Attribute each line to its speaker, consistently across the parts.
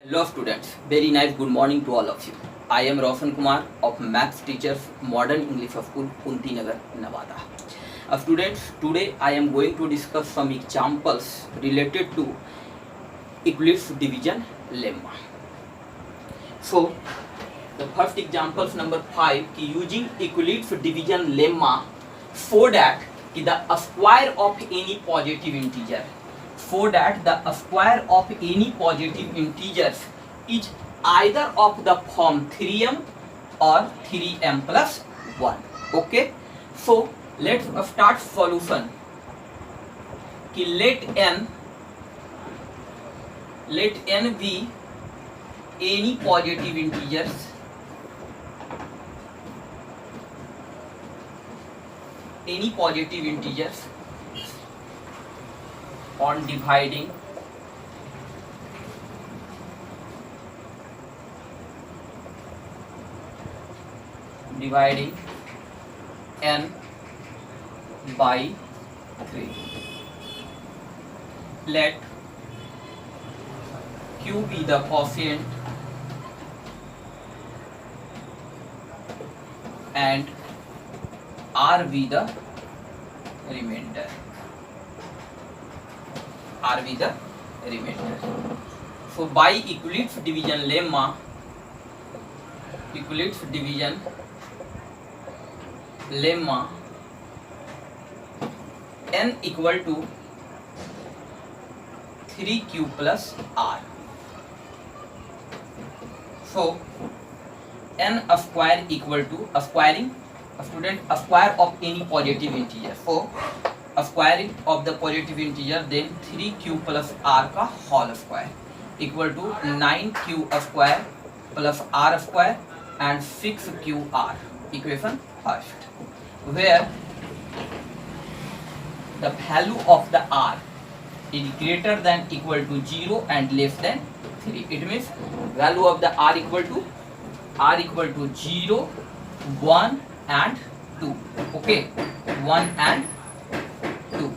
Speaker 1: Hello students, very nice good morning to all of you. I am Roshan Kumar of Maths Teachers Modern English School, Kunti Nagar, Nevada. Students, today I am going to discuss some examples related to Euclid's division lemma. So, the first example number 5 कि using Euclid's division lemma so that the square of any positive integer is either of the form 3m or 3m plus 1. Okay, so let's start solution. कि let n be any positive integers on dividing n by 3. Let q be the quotient and r be the remainder. So by Euclid's division lemma, n equal to 3q plus r. So n square equal to square of any positive integer. So squaring of the positive integer, then 3q plus r का whole square equal to 9q square plus r square and 6qr. Equation first, where the value of the r is greater than equal to 0 and less than 3. It means value of the r equal to 0, 1 and 2. Okay, 1 and 2,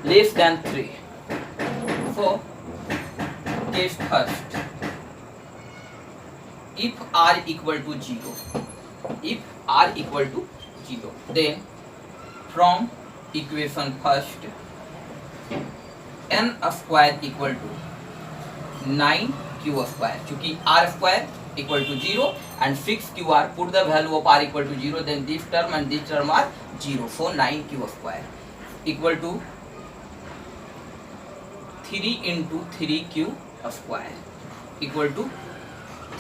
Speaker 1: less than 3. So case first, if r equal to 0, then from equation first, n square equal to 9q square. चूंकि r square equal to 0 and 6qr, put the value of r equal to 0, then this term and this term are 0. So 9q square equal to 3 into 3q square equal to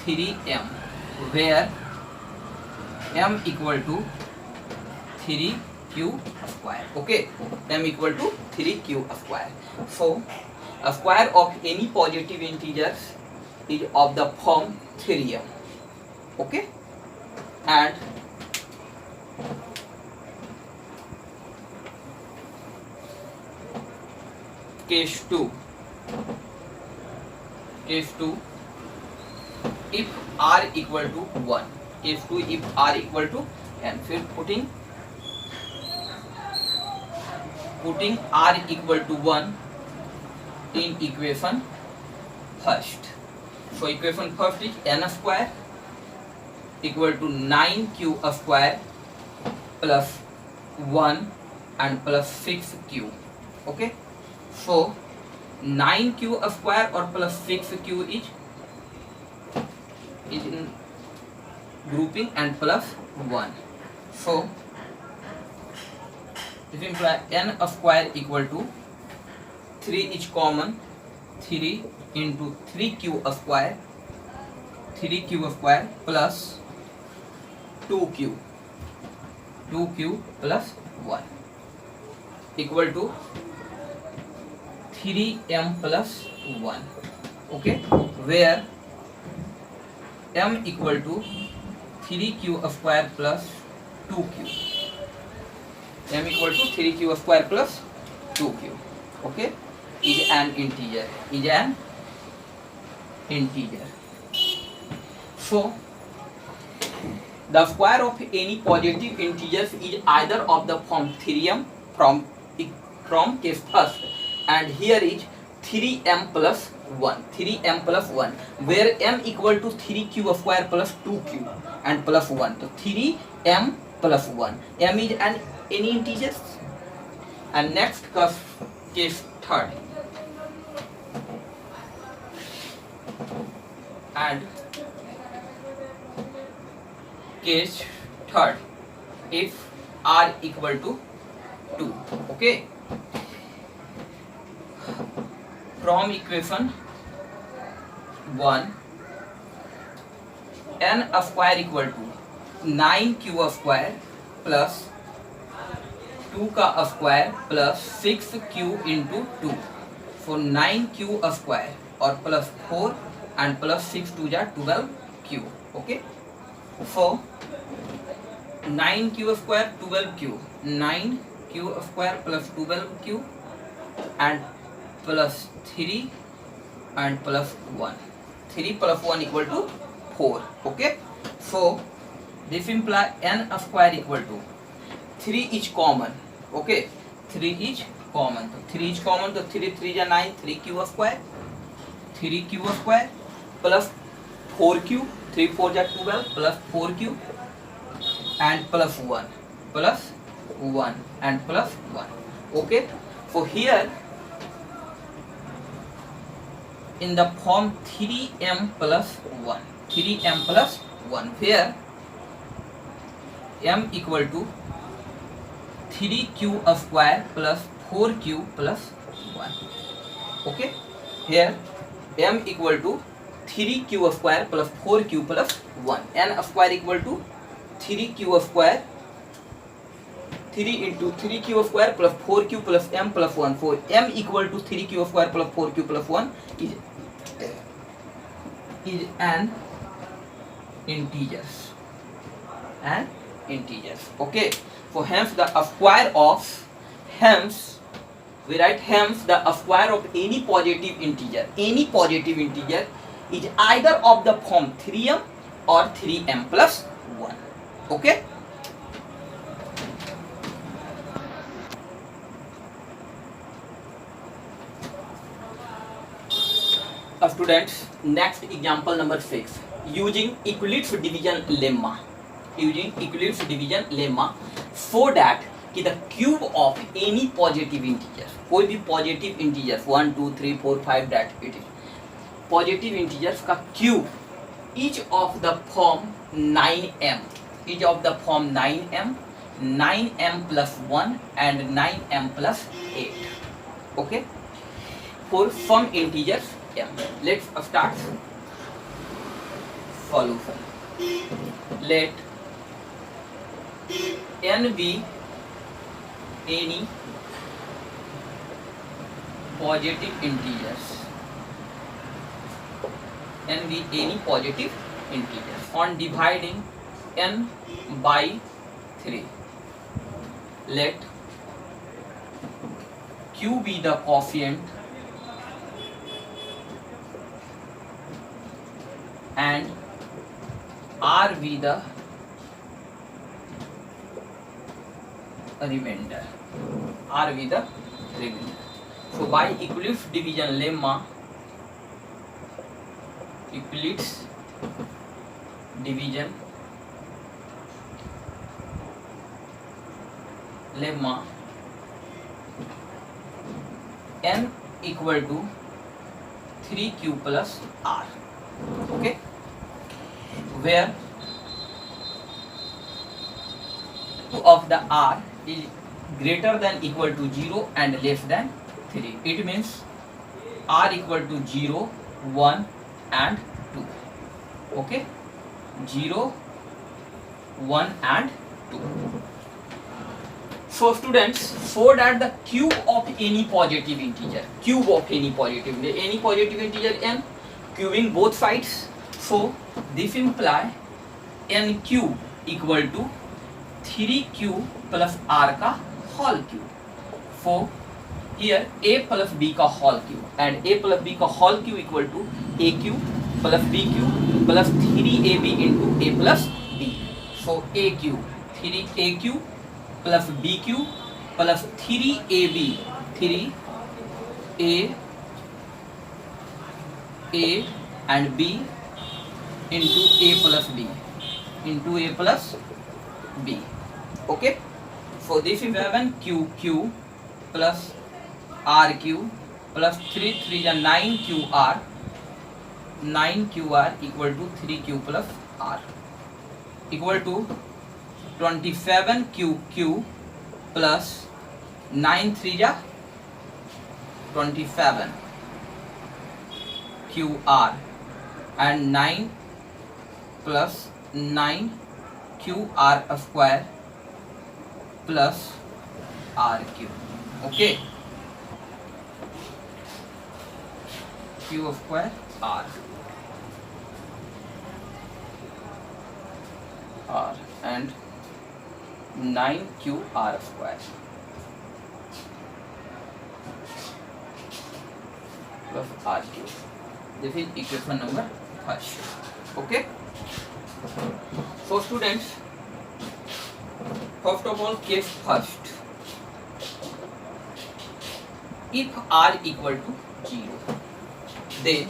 Speaker 1: 3m, where m equal to 3q square. Okay, m equal to 3q square. So a square of any positive integers is of the form 3m. Okay, and case 2, if r equal to 1, case 2 if r equal to n, फिर putting r equal to 1 in equation first. So equation first is n square equal to 9q square plus 1 and plus 6q. Okay, so 9q square or plus 6q is in grouping and plus 1. So it implies n square equal to 3 is common, 3 into 3q square plus 2q plus 1 equal to 3m plus 1. Okay, where m equal to 3q square plus 2q. m equal to 3q square plus 2q. Okay, is an integer. So the square of any positive integers is either of the form 3m from case first, and here is 3m plus 1, 3m plus 1, where m equal to 3q square plus 2q and plus 1. So 3m plus 1. M is any integer. And next case third. And case third, if r equal to 2. Okay. From equation 1, n square equal to 9q square plus 2 का square plus 6q into 2. सो 9q square और plus 4 and plus 6 2 जा 12q. Okay. So 9q square 12q, 9q square plus 12q and plus 3 and plus 1. 3 plus 1 equal to 4. Okay. So this imply n square equal to 3 is common. Okay, 3 is common. तो 3 is common, तो 3 3 जा 9, 3q square, 3q square plus 4q, 3 4 जा 12 plus 4q and plus 1 and plus 1. Okay, so here in the form 3m plus 1, where m equal to 3q square plus 4q plus 1. Okay, here m equal to 3q square plus 4q plus 1. n square equal to 3q square, 3 into 3q square plus 4q plus m plus 1. So m equal to 3q square plus 4q plus 1 is an integers. Okay. So hence the square of, we write the square of any positive integer is either of the form 3m or 3m plus 1. Okay. Students, next example number 6, using Euclid's division lemma. So that कि the cube of any positive integer, कोई भी positive integer 1 2 3 4 5 that it is positive integers का cube is of the form 9m, 9m plus 1 and 9m plus 8. Okay, for some integers m. Let's start solution. Let n be any positive integers. On dividing n by 3, let q be the quotient and r be the remainder. So by Euclid's division lemma, n equal to 3q plus r. Okay, where q of the r is greater than equal to 0 and less than 3. It means r equal to 0, 1 and 2. Okay, 0, 1 and 2. So students, so that the cube of any positive integer, n, cubing both sides. So this imply n cube equal to 3q plus r का whole cube. So here a plus b का whole cube and a plus b का whole cube equal to a cube plus b cube plus 3ab into a plus b. So a cube, 3a cube plus b cube plus 3ab, 3a A and B into A plus B into A plus B. Okay, so this is 7QQ plus RQ plus 3 3 is 9QR, 9QR equal to 3Q plus R equal to 27QQ plus 9 3 is 27 QR and 9 plus 9 QR square plus RQ. Okay, Q square R and 9QR square plus RQ. This is equation number first. Okay, so students, first of all, case first. If R equal to 0, then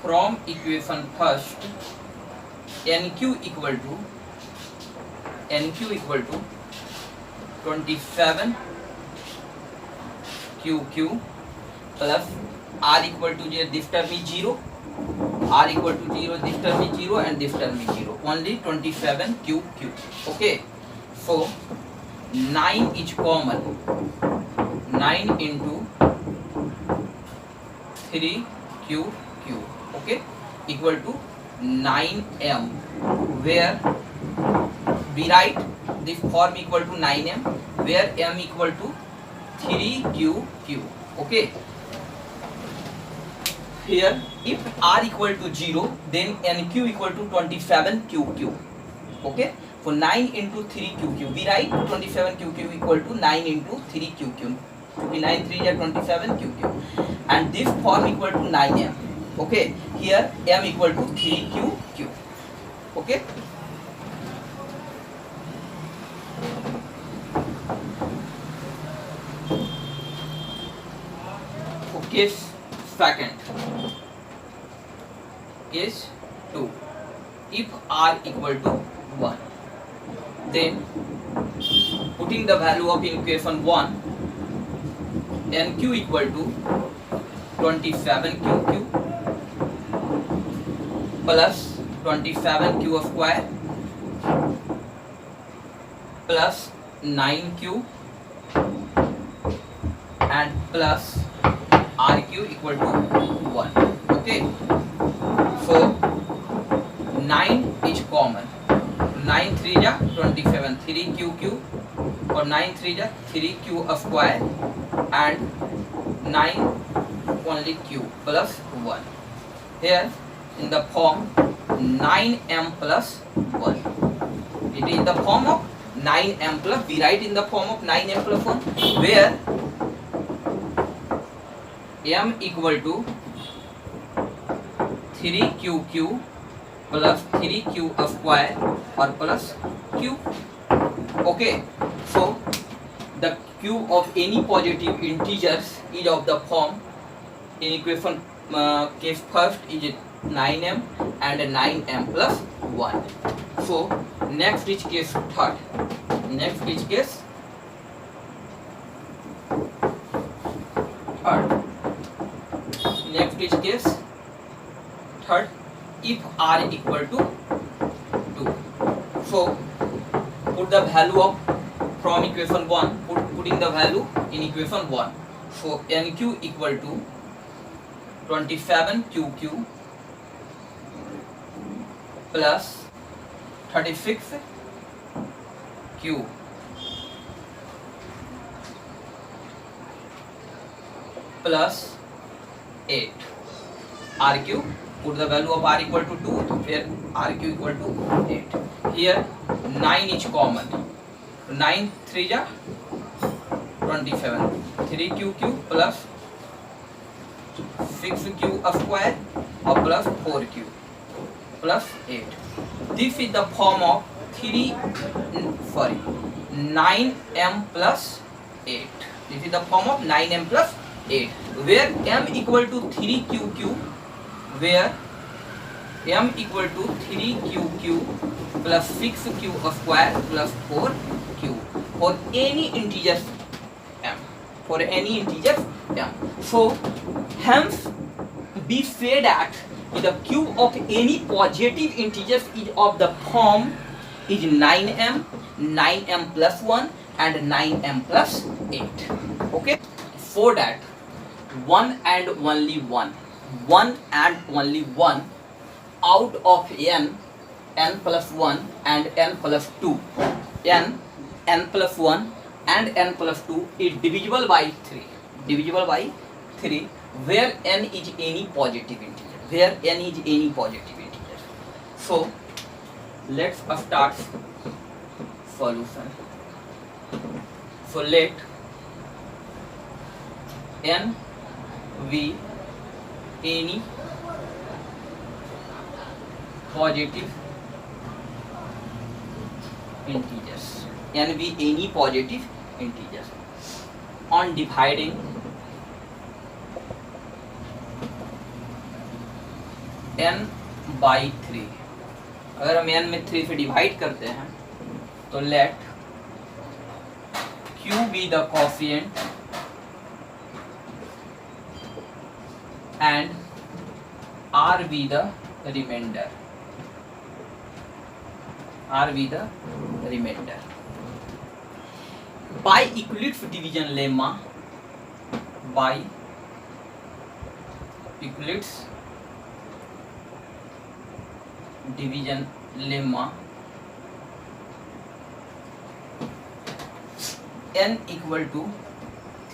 Speaker 1: from equation first, NQ equal to 27 QQ plus R equal to 0, this term is 0, R equal to 0, this term is 0 and this term is 0, only 27 QQ. Okay, so 9 is common, 9 into 3QQ, okay, equal to 9M, where we write this form equal to 9M, where M equal to 3QQ. Okay, here if R equal to 0, then NQ equal to 27QQ. Okay, so 9 into 3QQ, we write 27QQ equal to 9 into 3QQ, to be 9 3 is 27QQ, and this form equal to 9M. Okay, here M equal to 3QQ. Okay, case second, case 2. If R equal to 1, then putting the value of equation 1, NQ equal to 27QQ plus 27Q square plus 9Q and plus RQ equal to 1. Okay, so 9 is common, 9 3 is 27, 3QQ or 9 3 is 3Q square and 9 only Q plus 1. Here in the form 9M plus 1, it is in the form of 9M plus, we write in the form of 9M plus 1, where M equal to 3QQ plus 3Q square or plus Q. Okay, so the Q of any positive integers is of the form, in equation case first is 9M and 9M plus 1. So next is case third, next is case third. Next is case third, if R equal to 2. So put the value of from equation 1, putting the value in equation 1. So NQ equal to 27QQ plus 36Q plus 8. RQ, put the value of R equal to 2, where RQ equal to 8. Here 9 is common, 9 3 is 27, 3QQ plus 6Q square or plus 4Q plus 8. This is the form of 9M plus 8. This is the form of 9M plus 8 where m equal to 3q where m equal to 3q plus 6q square plus 4q for any integer m, for any integer m. So hence we say that the cube of any positive integers is of the form is 9m, 9m plus 1 and 9m plus 8. Okay, for that one and only one and only one out of n plus 1 and n plus 2, n plus 1 and n plus 2 is divisible by 3 where n is any positive integer, so let's start solution. So let n be any positive integers, on dividing n by 3. अगर हम n में 3 से divide करते हैं तो late q be the quotient and r be the remainder. By Euclid's division lemma, n equal to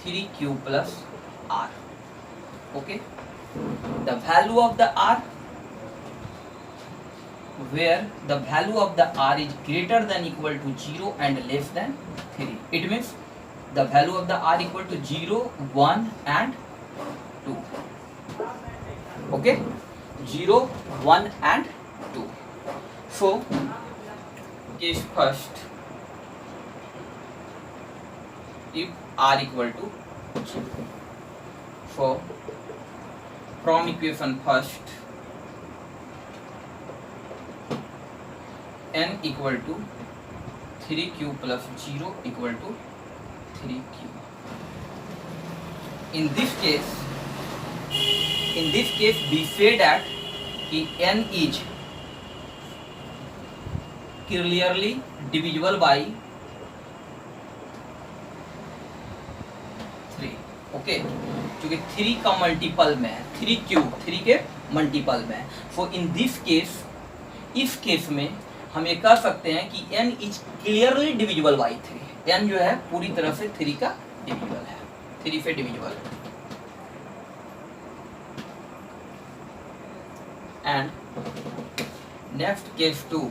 Speaker 1: 3q plus r. Okay, the value of the r, where the value of the r is greater than equal to 0 and less than 3. It means the value of the r equal to 0, 1 and 2. Okay, 0, 1 and 2. So case first, if r equal to 0. So from equation first, n equal to 3q plus 0 equal to 3q. In this case we say that n is clearly divisible by 3. Okay, क्योंकि 3 का multiple में है, 3 के multiple में है. सो in this case, इस case में हम ये कह सकते हैं कि n is clearly divisible by 3. n जो है पूरी तरह से 3 का डिविजिबल है, 3 से डिविजिबल है. And next case 2,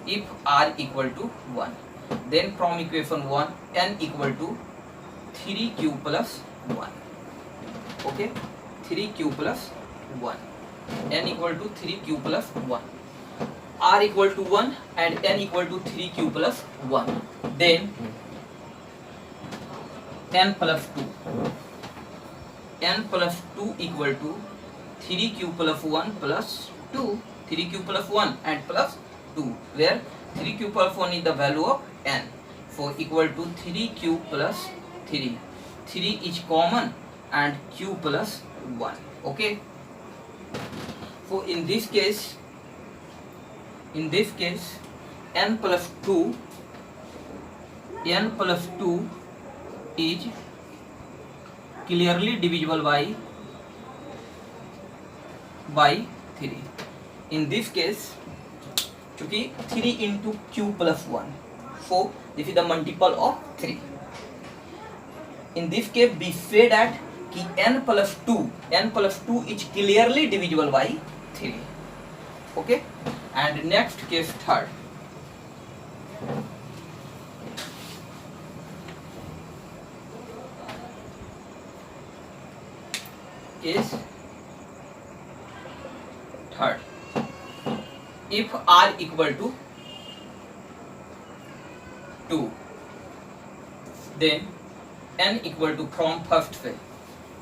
Speaker 1: if r equal to 1, then from equation 1 n equal to 3q plus 1. Okay, 3q plus 1, n equal to 3q plus 1, r equal to 1 and n equal to 3q plus 1, then n plus 2 equal to 3q plus 1 plus 2, 3q plus 1 and plus 2, where 3q plus 1 is the value of n, so equal to 3q plus 3, 3 is common and q plus 1. Okay, so in this case n plus 2 is clearly divisible by 3. In this case, क्योंकि 3 into q plus 1, so this is the multiple of 3. In this case we say that कि n plus 2 is clearly divisible by 3. Okay, and next case third, case third, if r equal to 2, then n equal to, from first way,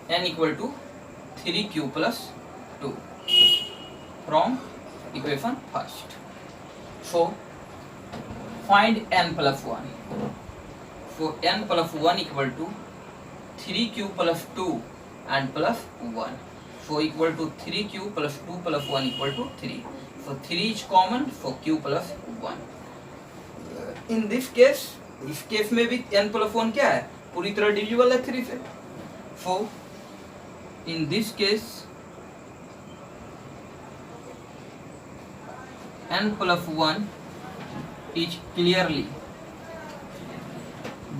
Speaker 1: n equal to 3q plus 2 from equation first. So find n plus 1. So n plus 1 equal to 3q plus 2 and plus 1. So equal to 3q plus 2 plus 1 equal to 3. So 3 is common, so q plus 1. In this case, इस case में भी n plus 1 क्या है, पूरी तरह divisible है 3 से. So in this case n plus 1 is clearly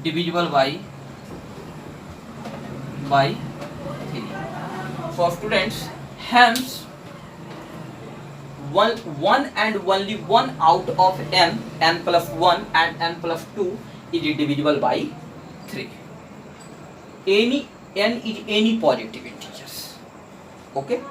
Speaker 1: divisible by 3. So students, hence one and only one out of n plus 1 and n plus 2 is divisible by 3. N is any positive integers. Okay.